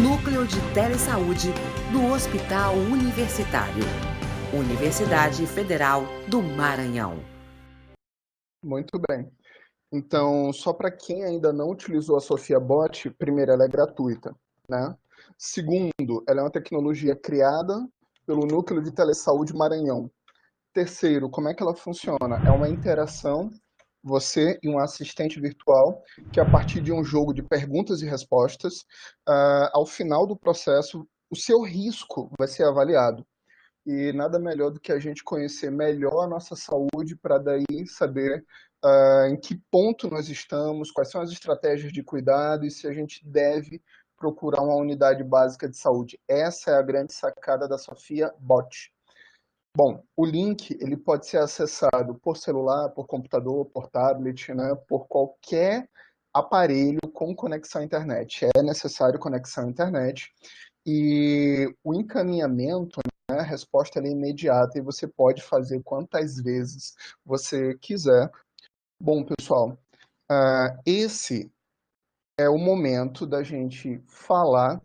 Núcleo de Telesaúde do Hospital Universitário. Universidade Federal do Maranhão. Muito bem. Então, só para quem ainda não utilizou a Sofia Bot, primeiro, ela é gratuita, né? Segundo, ela é uma tecnologia criada pelo Núcleo de Telesaúde Maranhão. Terceiro, como é que ela funciona? É uma interação, você e um assistente virtual, que a partir de um jogo de perguntas e respostas, ao final do processo, o seu risco vai ser avaliado. E nada melhor do que a gente conhecer melhor a nossa saúde para daí saber em que ponto nós estamos, quais são as estratégias de cuidado e se a gente deve procurar uma unidade básica de saúde. Essa é a grande sacada da Sofia Bot. Bom, o link ele pode ser acessado por celular, por computador, por tablet, né, por qualquer aparelho com conexão à internet. É necessário conexão à internet e o encaminhamento, né, a resposta é imediata e você pode fazer quantas vezes você quiser. Bom, pessoal, esse é o momento da gente falar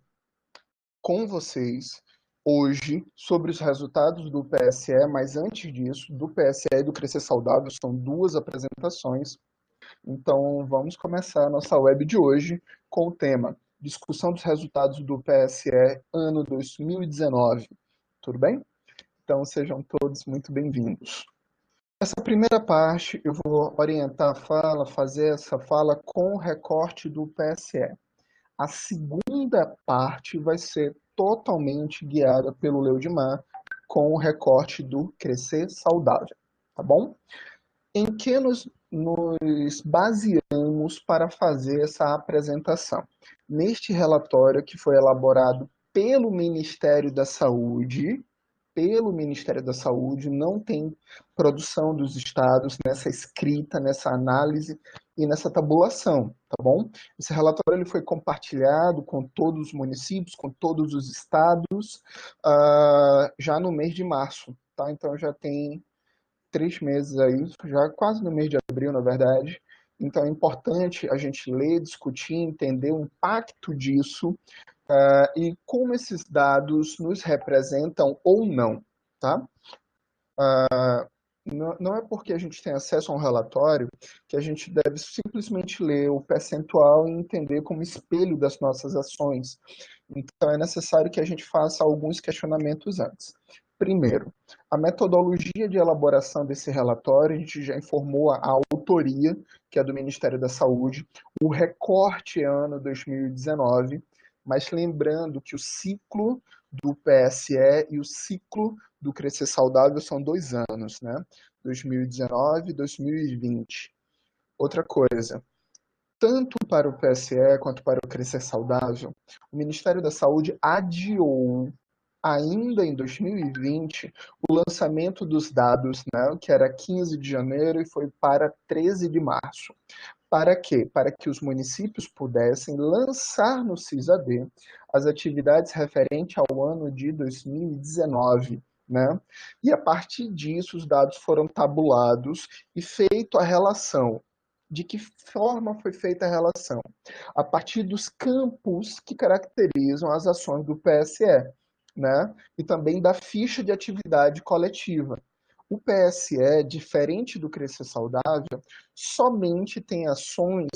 com vocês hoje sobre os resultados do PSE, mas antes disso, do PSE e do Crescer Saudável, são duas apresentações. Então, vamos começar a nossa web de hoje com o tema Discussão dos resultados do PSE ano 2019. Tudo bem? Então, sejam todos muito bem-vindos. Essa primeira parte, eu vou orientar a fala, fazer essa fala com o recorte do PSE. A segunda parte vai ser totalmente guiada pelo Leudimar, com o recorte do Crescer Saudável, tá bom? Em que nos baseamos para fazer essa apresentação? Neste relatório que foi elaborado pelo Ministério da Saúde, não tem produção dos estados nessa escrita, nessa análise e nessa tabulação, tá bom? Esse relatório ele foi compartilhado com todos os municípios, com todos os estados, já no mês de março, tá? Então já tem 3 meses aí, já quase no mês de abril, na verdade. Então é importante a gente ler, discutir, entender o impacto disso e como esses dados nos representam ou não, tá? Não é porque a gente tem acesso a um relatório que a gente deve simplesmente ler o percentual e entender como espelho das nossas ações. Então, é necessário que a gente faça alguns questionamentos antes. Primeiro, a metodologia de elaboração desse relatório, a gente já informou a autoria, que é do Ministério da Saúde, o recorte é ano 2019, mas lembrando que o ciclo do PSE e o ciclo do Crescer Saudável são 2 anos, né? 2019 e 2020. Outra coisa, tanto para o PSE quanto para o Crescer Saudável, o Ministério da Saúde adiou ainda em 2020 o lançamento dos dados, né, que era 15 de janeiro e foi para 13 de março. Para quê? Para que os municípios pudessem lançar no CISAD as atividades referentes ao ano de 2019. Né? E a partir disso, os dados foram tabulados e feito a relação. De que forma foi feita a relação? A partir dos campos que caracterizam as ações do PSE, né? E também da ficha de atividade coletiva. O PSE, diferente do Crescer Saudável, somente tem ações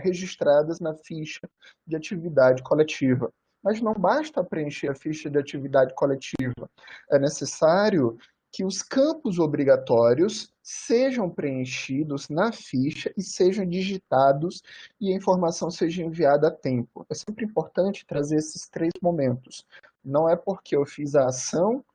registradas na ficha de atividade coletiva. Mas não basta preencher a ficha de atividade coletiva. É necessário que os campos obrigatórios sejam preenchidos na ficha e sejam digitados e a informação seja enviada a tempo. É sempre importante trazer esses 3 momentos. Não é porque eu fiz a ação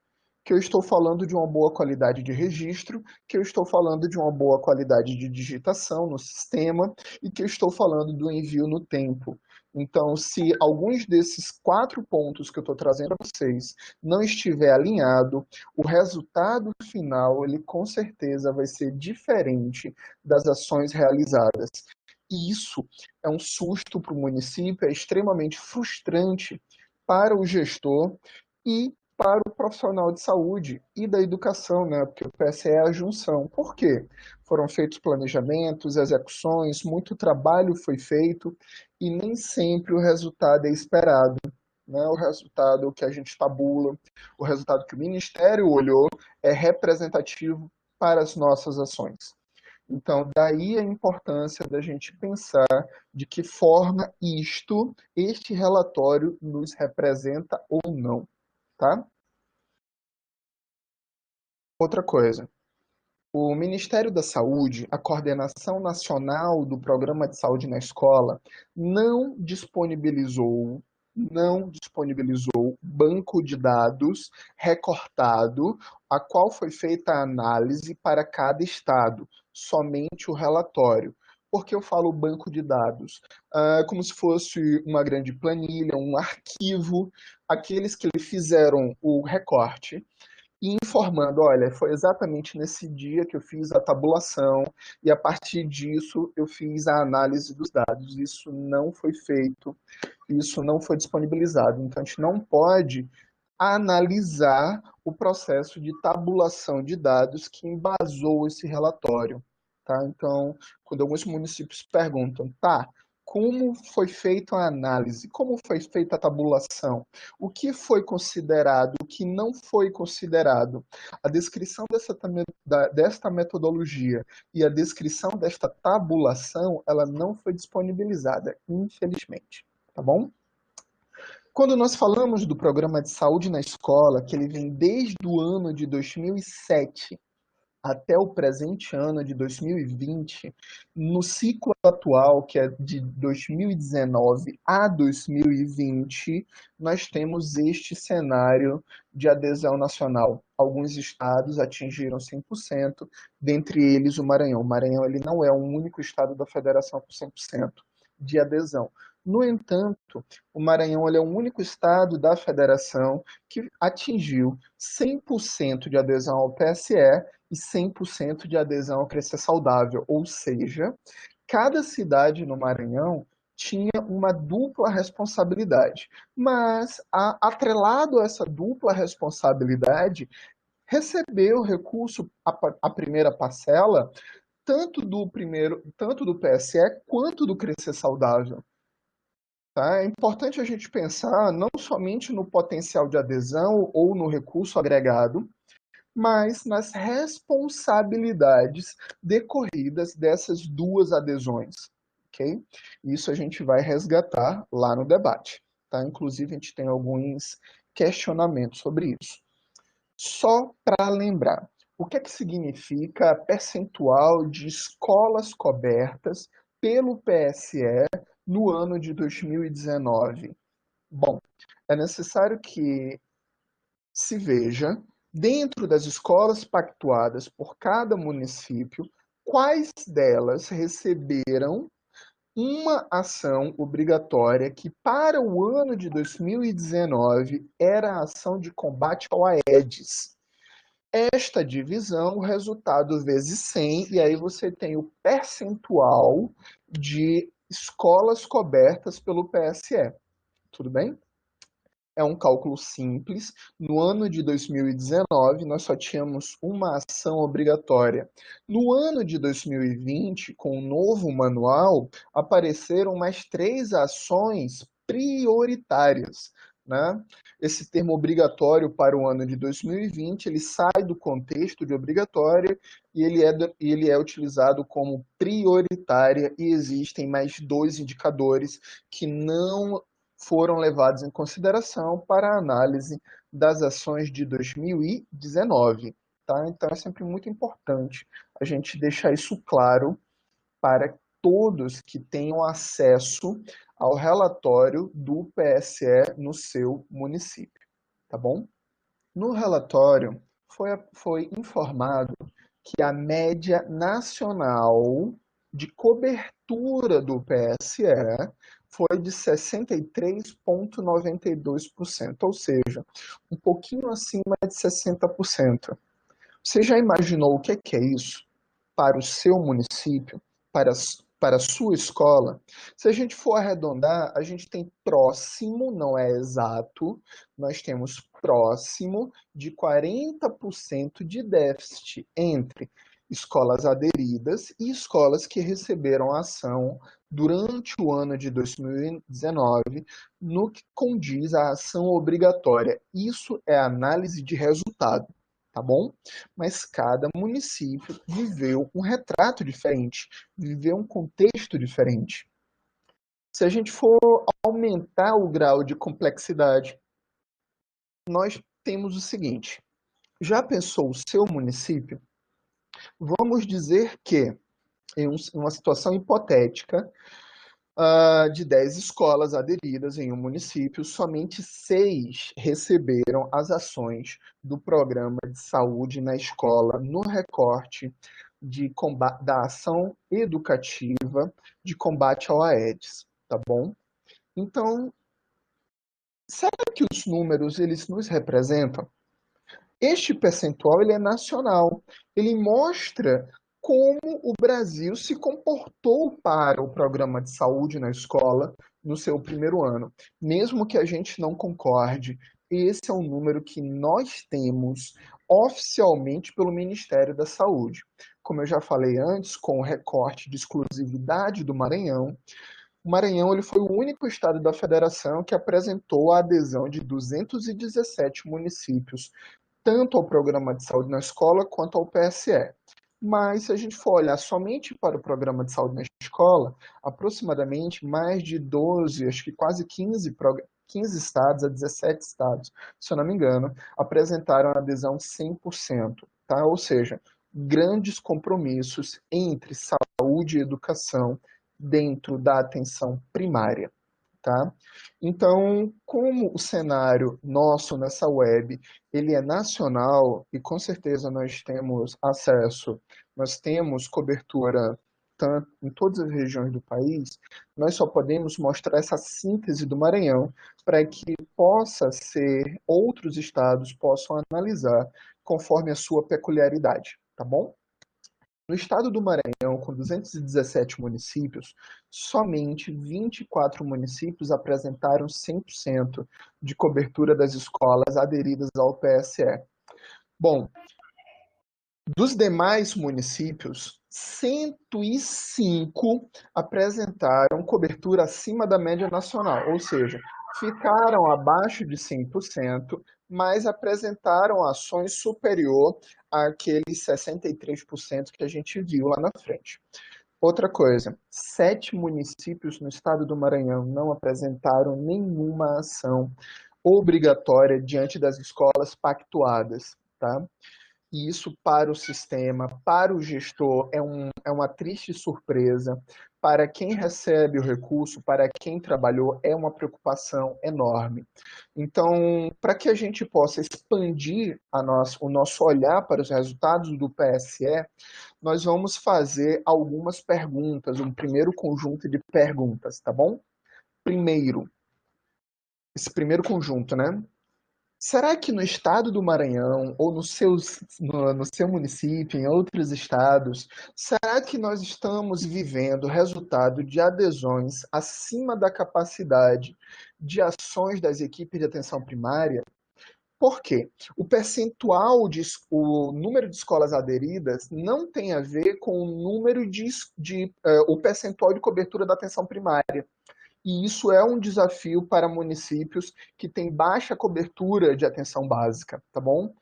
que eu estou falando de uma boa qualidade de registro, que eu estou falando de uma boa qualidade de digitação no sistema e que eu estou falando do envio no tempo. Então, se alguns desses 4 pontos que eu estou trazendo para vocês não estiver alinhado, o resultado final, ele com certeza vai ser diferente das ações realizadas. E isso é um susto para o município, é extremamente frustrante para o gestor e para o profissional de saúde e da educação, né? Porque o PSE é a junção. Por quê? Foram feitos planejamentos, execuções, muito trabalho foi feito e nem sempre o resultado é esperado, né? O resultado que a gente tabula, o resultado que o Ministério olhou é representativo para as nossas ações. Então, daí a importância da gente pensar de que forma este relatório nos representa ou não, tá? Outra coisa, o Ministério da Saúde, a coordenação nacional do Programa de Saúde na Escola, não disponibilizou banco de dados recortado, a qual foi feita a análise para cada estado, somente o relatório. Por que eu falo banco de dados? Como se fosse uma grande planilha, um arquivo, aqueles que fizeram o recorte e informando, olha, foi exatamente nesse dia que eu fiz a tabulação e a partir disso eu fiz a análise dos dados. Isso não foi feito, isso não foi disponibilizado. Então a gente não pode analisar o processo de tabulação de dados que embasou esse relatório. Tá? Então, quando alguns municípios perguntam, tá, como foi feita a análise, como foi feita a tabulação, o que foi considerado, o que não foi considerado, a descrição desta metodologia e a descrição desta tabulação, ela não foi disponibilizada, infelizmente, tá bom? Quando nós falamos do programa de saúde na escola, que ele vem desde o ano de 2007 até o presente ano de 2020, no ciclo atual, que é de 2019 a 2020, nós temos este cenário de adesão nacional. Alguns estados atingiram 100%, dentre eles o Maranhão. O Maranhão ele não é o único estado da federação com 100% de adesão. No entanto, o Maranhão ele é o único estado da federação que atingiu 100% de adesão ao PSE e 100% de adesão ao Crescer Saudável, ou seja, cada cidade no Maranhão tinha uma dupla responsabilidade, mas atrelado a essa dupla responsabilidade, recebeu recurso a primeira parcela tanto do PSE quanto do Crescer Saudável. Tá? É importante a gente pensar não somente no potencial de adesão ou no recurso agregado, mas nas responsabilidades decorridas dessas duas adesões, ok? Isso a gente vai resgatar lá no debate, tá? Inclusive, a gente tem alguns questionamentos sobre isso. Só para lembrar, o que é que significa percentual de escolas cobertas pelo PSE no ano de 2019? Bom, é necessário que se veja, dentro das escolas pactuadas por cada município, quais delas receberam uma ação obrigatória que, para o ano de 2019, era a ação de combate ao Aedes. Esta divisão, o resultado vezes 100, e aí você tem o percentual de escolas cobertas pelo PSE. Tudo bem? É um cálculo simples. No ano de 2019, nós só tínhamos uma ação obrigatória. No ano de 2020, com o novo manual, apareceram mais 3 ações prioritárias. Né? Esse termo obrigatório para o ano de 2020, ele sai do contexto de obrigatória e ele é utilizado como prioritária e existem mais 2 indicadores que não foram levados em consideração para a análise das ações de 2019. Tá? Então, é sempre muito importante a gente deixar isso claro para todos que tenham acesso ao relatório do PSE no seu município. Tá bom? No relatório, foi informado que a média nacional de cobertura do PSE foi de 63,92%, ou seja, um pouquinho acima de 60%. Você já imaginou o que é isso para o seu município, para a sua escola? Se a gente for arredondar, a gente tem próximo, não é exato, nós temos próximo de 40% de déficit entre escolas aderidas e escolas que receberam ação durante o ano de 2019 no que condiz à ação obrigatória. Isso é análise de resultado, tá bom? Mas cada município viveu um retrato diferente, viveu um contexto diferente. Se a gente for aumentar o grau de complexidade, nós temos o seguinte: já pensou o seu município? Vamos dizer que, em uma situação hipotética, de 10 escolas aderidas em um município, somente 6 receberam as ações do programa de saúde na escola no recorte da ação educativa de combate ao AIDS, tá bom? Então, será que os números eles nos representam? Este percentual ele é nacional. Ele mostra como o Brasil se comportou para o programa de saúde na escola no seu primeiro ano. Mesmo que a gente não concorde, esse é um número que nós temos oficialmente pelo Ministério da Saúde. Como eu já falei antes, com o recorte de exclusividade do Maranhão, o Maranhão ele foi o único estado da federação que apresentou a adesão de 217 municípios tanto ao programa de saúde na escola quanto ao PSE. Mas se a gente for olhar somente para o programa de saúde na escola, aproximadamente mais de 12, acho que quase 15 estados a 17 estados, se eu não me engano, apresentaram adesão 100%, tá? Ou seja, grandes compromissos entre saúde e educação dentro da atenção primária. Tá? Então, como o cenário nosso nessa web, ele é nacional e com certeza nós temos acesso, nós temos cobertura tanto em todas as regiões do país, nós só podemos mostrar essa síntese do Maranhão para que possa ser, outros estados possam analisar conforme a sua peculiaridade, tá bom? No estado do Maranhão, com 217 municípios, somente 24 municípios apresentaram 100% de cobertura das escolas aderidas ao PSE. Bom, dos demais municípios, 105 apresentaram cobertura acima da média nacional, ou seja, ficaram abaixo de 100%, mas apresentaram ações superior àqueles 63% que a gente viu lá na frente. Outra coisa, 7 municípios no estado do Maranhão não apresentaram nenhuma ação obrigatória diante das escolas pactuadas, tá? E isso para o sistema, para o gestor, é uma triste surpresa. Para quem recebe o recurso, para quem trabalhou, é uma preocupação enorme. Então, para que a gente possa expandir o nosso olhar para os resultados do PSE, nós vamos fazer algumas perguntas, um primeiro conjunto de perguntas, tá bom? Primeiro, esse primeiro conjunto, né? Será que no estado do Maranhão, ou no seu município, em outros estados, será que nós estamos vivendo resultado de adesões acima da capacidade de ações das equipes de atenção primária? Por quê? O número de escolas aderidas não tem a ver com o número o percentual de cobertura da atenção primária. E isso é um desafio para municípios que têm baixa cobertura de atenção básica, tá bom?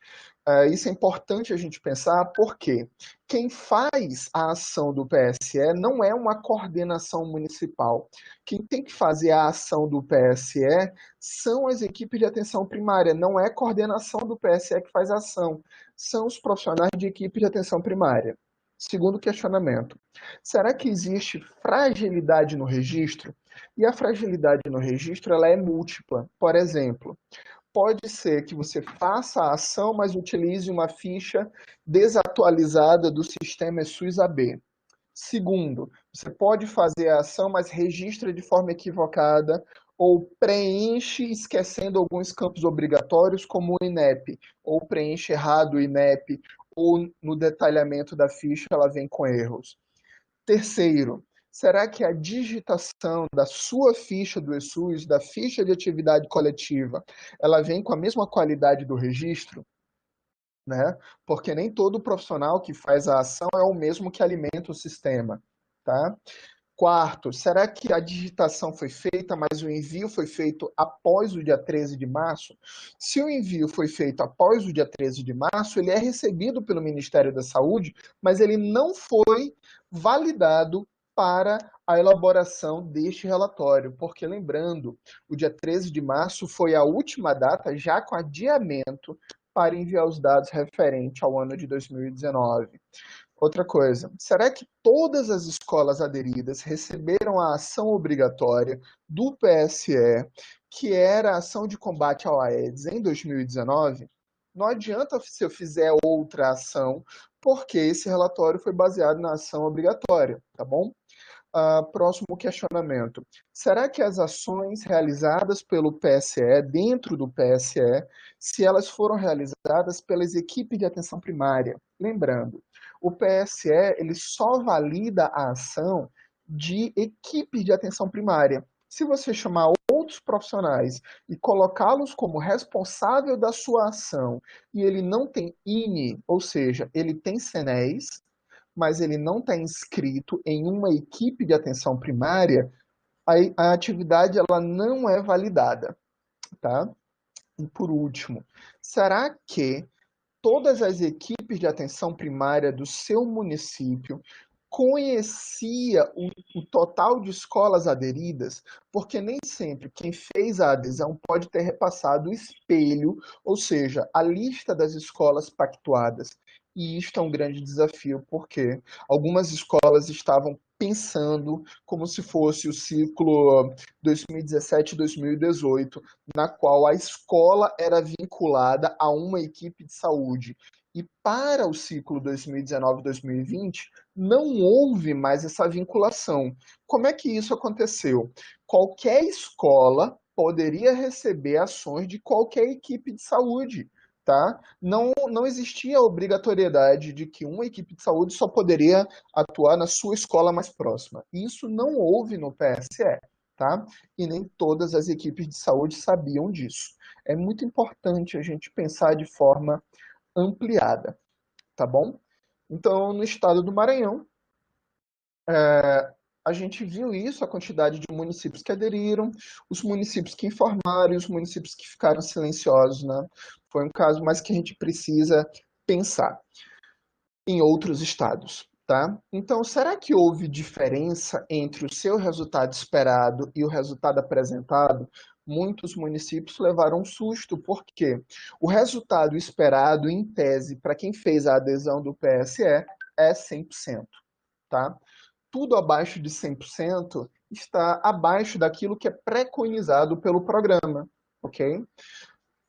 Isso é importante a gente pensar porque quem faz a ação do PSE não é uma coordenação municipal. Quem tem que fazer a ação do PSE são as equipes de atenção primária, não é a coordenação do PSE que faz a ação, são os profissionais de equipe de atenção primária. Segundo questionamento, será que existe fragilidade no registro? E a fragilidade no registro ela é múltipla. Por exemplo, pode ser que você faça a ação, mas utilize uma ficha desatualizada do sistema SUS-AB. Segundo, você pode fazer a ação, mas registra de forma equivocada ou preenche esquecendo alguns campos obrigatórios, como o INEP, ou preenche errado o INEP, ou no detalhamento da ficha ela vem com erros. Terceiro, será que a digitação da sua ficha do ESUS, da ficha de atividade coletiva, ela vem com a mesma qualidade do registro? Né? Porque nem todo profissional que faz a ação é o mesmo que alimenta o sistema, tá? Quarto, será que a digitação foi feita, mas o envio foi feito após o dia 13 de março? Se o envio foi feito após o dia 13 de março, ele é recebido pelo Ministério da Saúde, mas ele não foi validado para a elaboração deste relatório, porque lembrando, o dia 13 de março foi a última data, já com adiamento, para enviar os dados referentes ao ano de 2019. Outra coisa, será que todas as escolas aderidas receberam a ação obrigatória do PSE, que era a ação de combate ao AIDS em 2019? Não adianta se eu fizer outra ação, porque esse relatório foi baseado na ação obrigatória, tá bom? Próximo questionamento. Será que as ações realizadas pelo PSE, dentro do PSE, se elas foram realizadas pelas equipes de atenção primária? Lembrando, o PSE ele só valida a ação de equipes de atenção primária. Se você chamar outros profissionais e colocá-los como responsável da sua ação e ele não tem INE, ou seja, ele tem CNES, mas ele não está inscrito em uma equipe de atenção primária, a atividade ela não é validada, tá? E por último, será que todas as equipes de atenção primária do seu município conhecia o total de escolas aderidas? Porque nem sempre quem fez a adesão pode ter repassado o espelho, ou seja, a lista das escolas pactuadas. E isto é um grande desafio, porque algumas escolas estavam pensando como se fosse o ciclo 2017-2018, na qual a escola era vinculada a uma equipe de saúde. E para o ciclo 2019-2020, não houve mais essa vinculação. Como é que isso aconteceu? Qualquer escola poderia receber ações de qualquer equipe de saúde. Tá? Não existia a obrigatoriedade de que uma equipe de saúde só poderia atuar na sua escola mais próxima. Isso não houve no PSE, tá? E nem todas as equipes de saúde sabiam disso. É muito importante a gente pensar de forma ampliada, tá bom? Então, no estado do Maranhão, a gente viu isso, a quantidade de municípios que aderiram, os municípios que informaram e os municípios que ficaram silenciosos, né? Foi um caso mais que a gente precisa pensar em outros estados, tá? Então, será que houve diferença entre o seu resultado esperado e o resultado apresentado? Muitos municípios levaram um susto, porque o resultado esperado, em tese, para quem fez a adesão do PSE, é 100%, tá? Tudo abaixo de 100% está abaixo daquilo que é preconizado pelo programa, ok?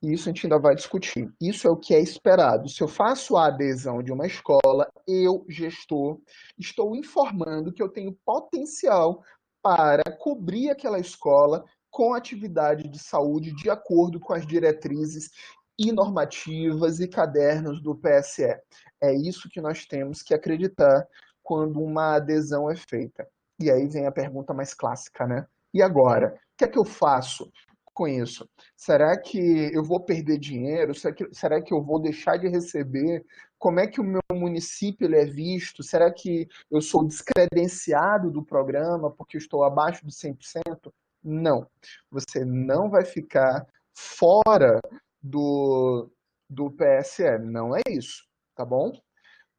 E isso a gente ainda vai discutir. Isso é o que é esperado. Se eu faço a adesão de uma escola, eu, gestor, estou informando que eu tenho potencial para cobrir aquela escola com atividade de saúde de acordo com as diretrizes e normativas e cadernos do PSE. É isso que nós temos que acreditar quando uma adesão é feita. E aí vem a pergunta mais clássica, né? E agora? O que é que eu faço com isso? Será que eu vou perder dinheiro? Será que eu vou deixar de receber? Como é que o meu município ele é visto? Será que eu sou descredenciado do programa porque eu estou abaixo de 100%? Não. Você não vai ficar fora do, do PSE. Não é isso, tá bom?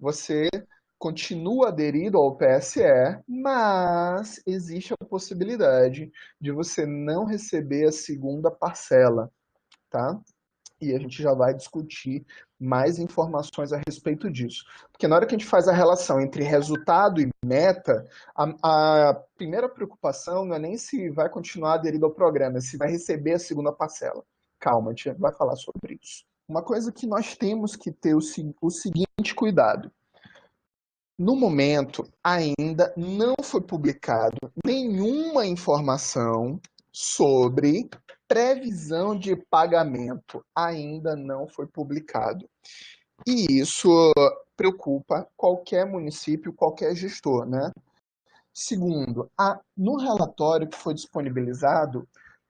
Você continua aderido ao PSE, mas existe a possibilidade de você não receber a segunda parcela, tá? E a gente já vai discutir mais informações a respeito disso. Porque na hora que a gente faz a relação entre resultado e meta, a primeira preocupação não é nem se vai continuar aderido ao programa, é se vai receber a segunda parcela. Calma, a gente vai falar sobre isso. Uma coisa que nós temos que ter o seguinte cuidado. No momento, ainda não foi publicado nenhuma informação sobre previsão de pagamento. Ainda não foi publicado. E isso preocupa qualquer município, qualquer gestor, né? Segundo, no relatório que foi disponibilizado,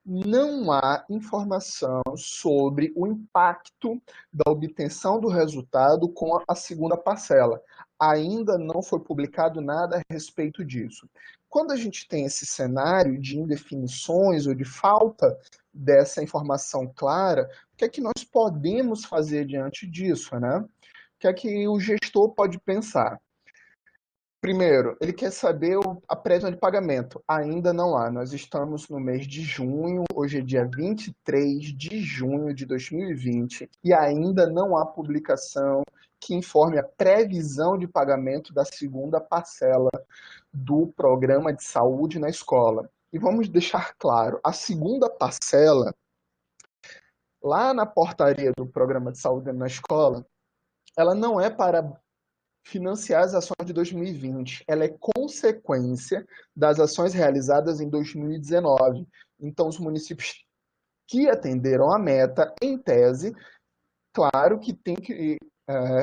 não há informação sobre o impacto da obtenção do resultado com a segunda parcela. Ainda não foi publicado nada a respeito disso. Quando a gente tem esse cenário de indefinições ou de falta dessa informação clara, o que é que nós podemos fazer diante disso, né? O que é que o gestor pode pensar? Primeiro, ele quer saber a previsão de pagamento. Ainda não há. Nós estamos no mês de junho, hoje é dia 23 de junho de 2020, e ainda não há publicação que informe a previsão de pagamento da segunda parcela do programa de saúde na escola. E vamos deixar claro, a segunda parcela, lá na portaria do programa de saúde na escola, ela não é para financiar as ações de 2020. Ela é consequência das ações realizadas em 2019. Então, os municípios que atenderam a meta, em tese, claro que tem que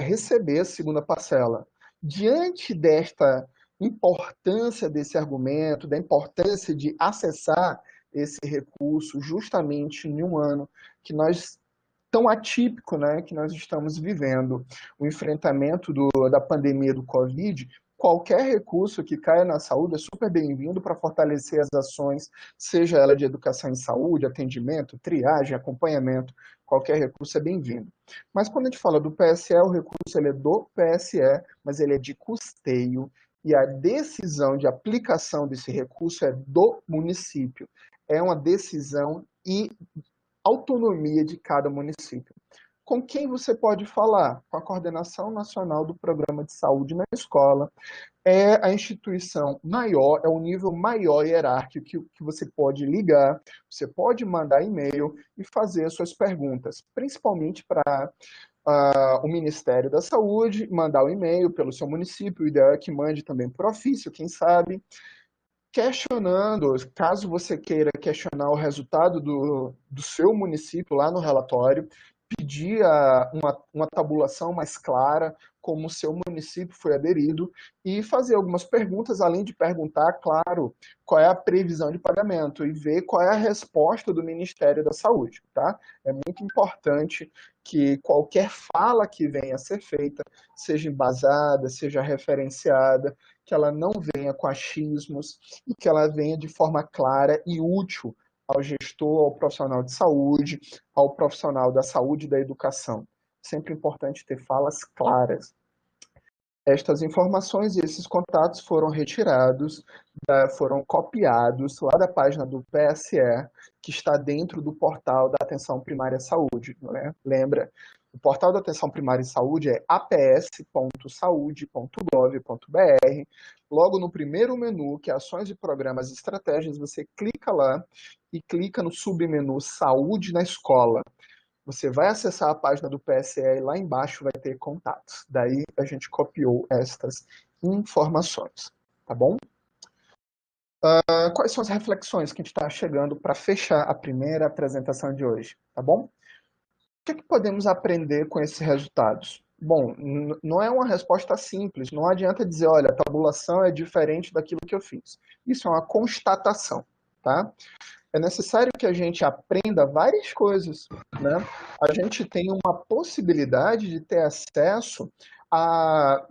receber a segunda parcela. Diante desta importância desse argumento, da importância de acessar esse recurso justamente em um ano que nós tão atípico, né, que nós estamos vivendo, o enfrentamento da pandemia do Covid, qualquer recurso que caia na saúde é super bem-vindo para fortalecer as ações, seja ela de educação em saúde, atendimento, triagem, acompanhamento, qualquer recurso é bem-vindo. Mas quando a gente fala do PSE, o recurso ele é do PSE, mas ele é de custeio, e a decisão de aplicação desse recurso é do município. É uma decisão e autonomia de cada município. Com quem você pode falar? Com a Coordenação Nacional do Programa de Saúde na Escola. É a instituição maior, é o nível maior hierárquico que você pode ligar, você pode mandar e-mail e fazer as suas perguntas, principalmente para o Ministério da Saúde, mandar o e-mail pelo seu município, o ideal é que mande também por ofício, quem sabe, questionando, caso você queira questionar o resultado do seu município lá no relatório, pedir uma tabulação mais clara, como o seu município foi aderido, e fazer algumas perguntas, além de perguntar, claro, qual é a previsão de pagamento, e ver qual é a resposta do Ministério da Saúde, tá? É muito importante que qualquer fala que venha a ser feita seja embasada, seja referenciada, que ela não venha com achismos e que ela venha de forma clara e útil ao gestor, ao profissional de saúde, ao profissional da saúde e da educação. Sempre importante ter falas claras. Estas informações e esses contatos foram retirados, foram copiados lá da página do PSE, que está dentro do portal da Atenção Primária à Saúde. Né? Lembra, o portal da Atenção Primária à Saúde é aps.saude.gov.br. Logo no primeiro menu, que é Ações e Programas e Estratégias, você clica lá e clica no submenu Saúde na Escola. Você vai acessar a página do PSE e lá embaixo vai ter contatos. Daí a gente copiou estas informações, tá bom? Quais são as reflexões que a gente está chegando para fechar a primeira apresentação de hoje, tá bom? O que podemos aprender com esses resultados? Bom, não é uma resposta simples, não adianta dizer, olha, a tabulação é diferente daquilo que eu fiz. Isso é uma constatação, tá? É necessário que a gente aprenda várias coisas, né? A gente tem uma possibilidade de ter acesso a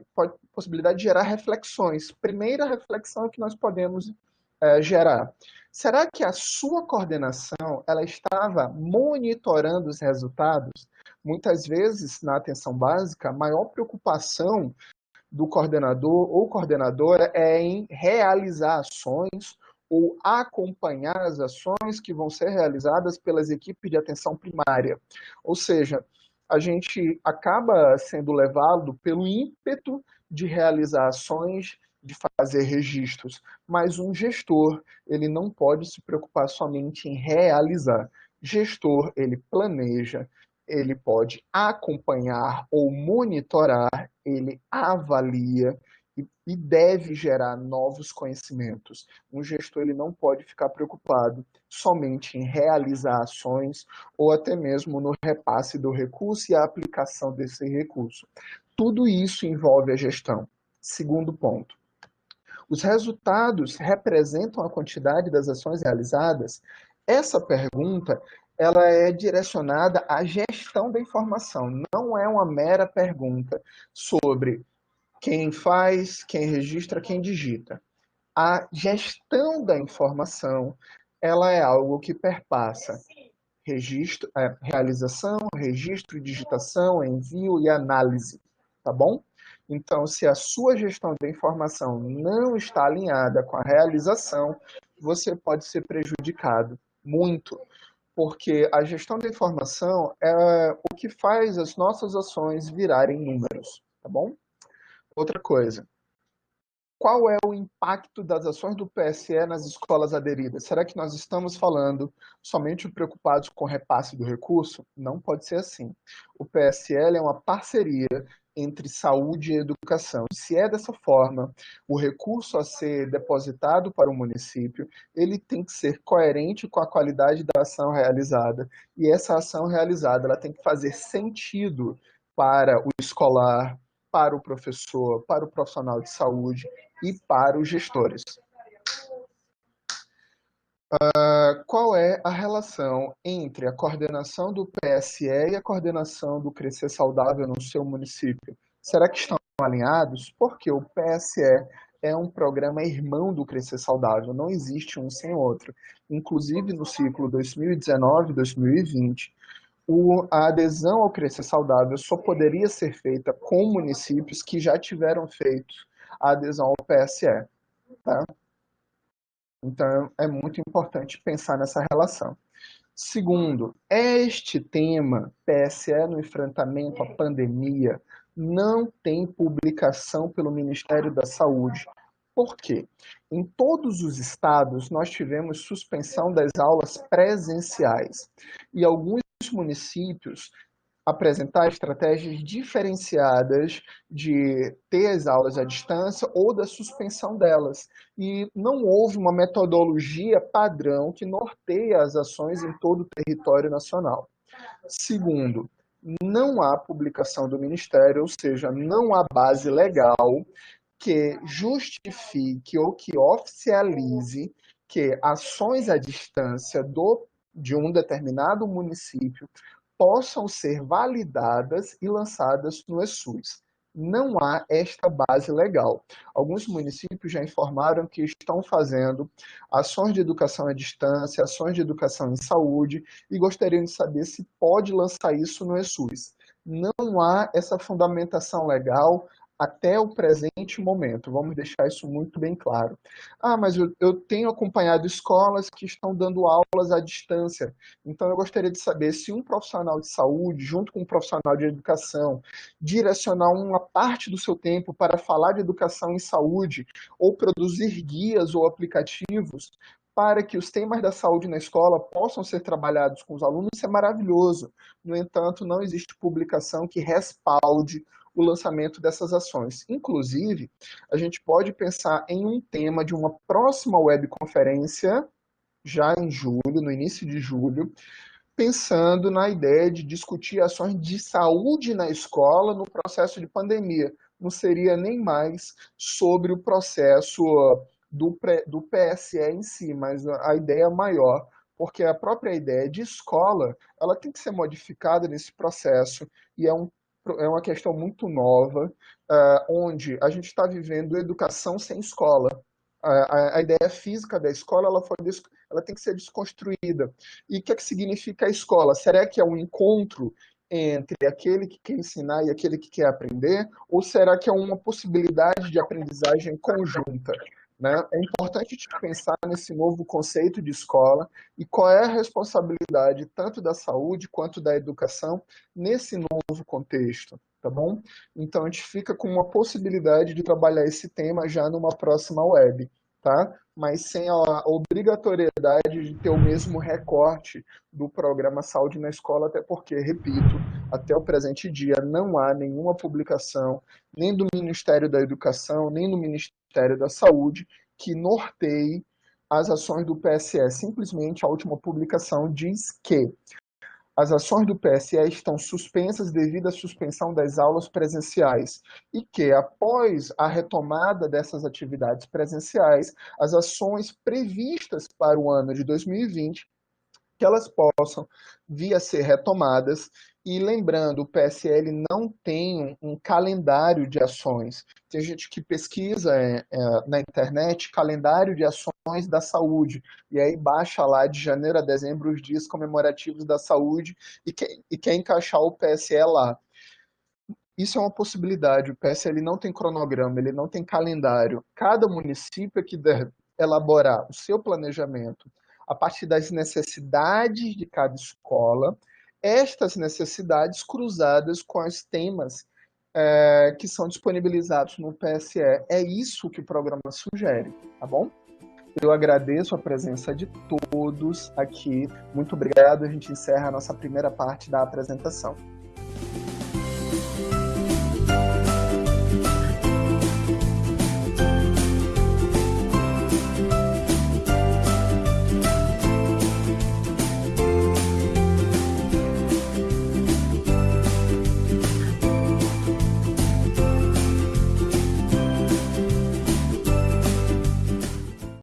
possibilidade de gerar reflexões. Primeira reflexão que nós podemos gerar. Será que a sua coordenação ela estava monitorando os resultados? Muitas vezes, na atenção básica, a maior preocupação do coordenador ou coordenadora é em realizar ações ou acompanhar as ações que vão ser realizadas pelas equipes de atenção primária. Ou seja, a gente acaba sendo levado pelo ímpeto de realizar ações, de fazer registros, mas um gestor, ele não pode se preocupar somente em realizar. Gestor, ele planeja, ele pode acompanhar ou monitorar, ele avalia e deve gerar novos conhecimentos. Um gestor ele não pode ficar preocupado somente em realizar ações ou até mesmo no repasse do recurso e a aplicação desse recurso. Tudo isso envolve a gestão. Segundo ponto. Os resultados representam a quantidade das ações realizadas? Essa pergunta ela é direcionada à gestão da informação, não é uma mera pergunta sobre quem faz, quem registra, quem digita. A gestão da informação, ela é algo que perpassa registro, realização, registro, digitação, envio e análise, tá bom? Então, se a sua gestão da informação não está alinhada com a realização, você pode ser prejudicado muito, porque a gestão da informação é o que faz as nossas ações virarem números, tá bom? Outra coisa, qual é o impacto das ações do PSE nas escolas aderidas? Será que nós estamos falando somente preocupados com o repasse do recurso? Não pode ser assim. O PSL é uma parceria entre saúde e educação. Se é dessa forma, o recurso a ser depositado para o município, ele tem que ser coerente com a qualidade da ação realizada. E essa ação realizada, ela tem que fazer sentido para o escolar, para o professor, para o profissional de saúde e para os gestores. Qual é a relação entre a coordenação do PSE e a coordenação do Crescer Saudável no seu município? Será que estão alinhados? Porque o PSE é um programa irmão do Crescer Saudável, não existe um sem outro. Inclusive, no ciclo 2019-2020, a adesão ao Crescer Saudável só poderia ser feita com municípios que já tiveram feito a adesão ao PSE. Tá? Então, é muito importante pensar nessa relação. Segundo, este tema, PSE no enfrentamento à pandemia, não tem publicação pelo Ministério da Saúde. Por quê? Em todos os estados, nós tivemos suspensão das aulas presenciais. E alguns municípios apresentar estratégias diferenciadas de ter as aulas à distância ou da suspensão delas. E não houve uma metodologia padrão que norteia as ações em todo o território nacional. Segundo, não há publicação do Ministério, ou seja, não há base legal que justifique ou que oficialize que ações à distância de um determinado município possam ser validadas e lançadas no ESUS. Não há esta base legal. Alguns municípios já informaram que estão fazendo ações de educação à distância, ações de educação em saúde, e gostariam de saber se pode lançar isso no ESUS. Não há essa fundamentação legal até o presente momento. Vamos deixar isso muito bem claro. Mas eu tenho acompanhado escolas que estão dando aulas à distância. Então, eu gostaria de saber se um profissional de saúde, junto com um profissional de educação, direcionar uma parte do seu tempo para falar de educação em saúde, ou produzir guias ou aplicativos para que os temas da saúde na escola possam ser trabalhados com os alunos, isso é maravilhoso. No entanto, não existe publicação que respalde o lançamento dessas ações. Inclusive, a gente pode pensar em um tema de uma próxima webconferência, já em julho, no início de julho, pensando na ideia de discutir ações de saúde na escola no processo de pandemia. Não seria nem mais sobre o processo do PSE em si, mas a ideia maior, porque a própria ideia de escola, ela tem que ser modificada nesse processo, e é uma questão muito nova, onde a gente está vivendo educação sem escola. A ideia física da escola ela tem que ser desconstruída. E o que é que significa a escola? Será que é um encontro entre aquele que quer ensinar e aquele que quer aprender? Ou será que é uma possibilidade de aprendizagem conjunta? Né? É importante pensar nesse novo conceito de escola e qual é a responsabilidade tanto da saúde quanto da educação nesse novo contexto, tá bom? Então a gente fica com uma possibilidade de trabalhar esse tema já numa próxima web, tá? Mas sem a obrigatoriedade de ter o mesmo recorte do programa Saúde na Escola, até porque, repito, até o presente dia não há nenhuma publicação, nem do Ministério da Educação, nem do Ministério da Saúde, que norteie as ações do PSE. Simplesmente a última publicação diz que as ações do PSE estão suspensas devido à suspensão das aulas presenciais e que, após a retomada dessas atividades presenciais, as ações previstas para o ano de 2020 que elas possam vir a ser retomadas. E lembrando, o PSL não tem um calendário de ações. Tem gente que pesquisa na internet calendário de ações da saúde, e aí baixa lá de janeiro a dezembro os dias comemorativos da saúde e quer encaixar o PSE lá. Isso é uma possibilidade. O PSL não tem cronograma, ele não tem calendário. Cada município é que deve elaborar o seu planejamento a partir das necessidades de cada escola, estas necessidades cruzadas com os temas que são disponibilizados no PSE. É isso que o programa sugere, tá bom? Eu agradeço a presença de todos aqui. Muito obrigado. A gente encerra a nossa primeira parte da apresentação.